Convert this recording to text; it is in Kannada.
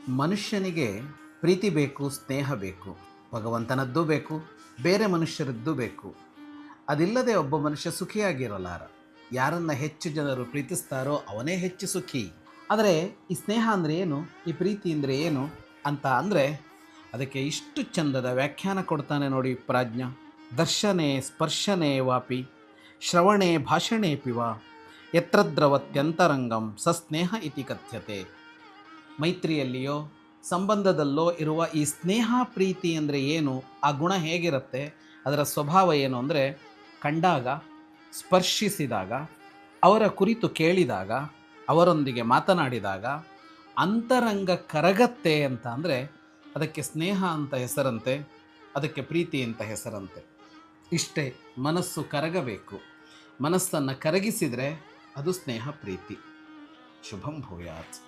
ಮನುಷ್ಯನಿಗೆ ಪ್ರೀತಿ ಬೇಕು, ಸ್ನೇಹ ಬೇಕು, ಭಗವಂತನದ್ದೂ ಬೇಕು, ಬೇರೆ ಮನುಷ್ಯರದ್ದೂ ಬೇಕು. ಅದಿಲ್ಲದೆ ಒಬ್ಬ ಮನುಷ್ಯ ಸುಖಿಯಾಗಿರಲಾರ. ಯಾರನ್ನ ಹೆಚ್ಚು ಜನರು ಪ್ರೀತಿಸ್ತಾರೋ ಅವನೇ ಹೆಚ್ಚು ಸುಖಿ. ಆದರೆ ಈ ಸ್ನೇಹ ಅಂದರೆ ಏನು, ಈ ಪ್ರೀತಿ ಅಂದರೆ ಏನು ಅಂತ ಅಂದರೆ ಅದಕ್ಕೆ ಇಷ್ಟು ಚಂದದ ವ್ಯಾಖ್ಯಾನ ಕೊಡ್ತಾನೆ ನೋಡಿ ಪ್ರಾಜ್ಞ. ದರ್ಶನೆ ಸ್ಪರ್ಶನೆ ವಾಪಿ ಶ್ರವಣೆ ಭಾಷಣೆ ಪಿವ ಯತ್ರದ್ರವತ್ಯಂತರಂಗಂ ಸಸ್ನೇಹ ಇತಿ ಕಥ್ಯತೆ. ಮೈತ್ರಿಯಲ್ಲಿಯೋ ಸಂಬಂಧದಲ್ಲೋ ಇರುವ ಈ ಸ್ನೇಹ ಪ್ರೀತಿ ಅಂದರೆ ಏನು, ಆ ಗುಣ ಹೇಗಿರುತ್ತೆ, ಅದರ ಸ್ವಭಾವ ಏನು ಅಂದರೆ ಕಂಡಾಗ, ಸ್ಪರ್ಶಿಸಿದಾಗ, ಅವರ ಕುರಿತು ಕೇಳಿದಾಗ, ಅವರೊಂದಿಗೆ ಮಾತನಾಡಿದಾಗ ಅಂತರಂಗ ಕರಗತ್ತೆ ಅಂತ ಅಂದರೆ ಅದಕ್ಕೆ ಸ್ನೇಹ ಅಂತ ಹೆಸರಂತೆ, ಅದಕ್ಕೆ ಪ್ರೀತಿ ಅಂತ ಹೆಸರಂತೆ. ಇಷ್ಟೇ, ಮನಸ್ಸು ಕರಗಬೇಕು. ಮನಸ್ಸನ್ನು ಕರಗಿಸಿದರೆ ಅದು ಸ್ನೇಹ ಪ್ರೀತಿ. ಶುಭಂ ಭೂಯಾತ್.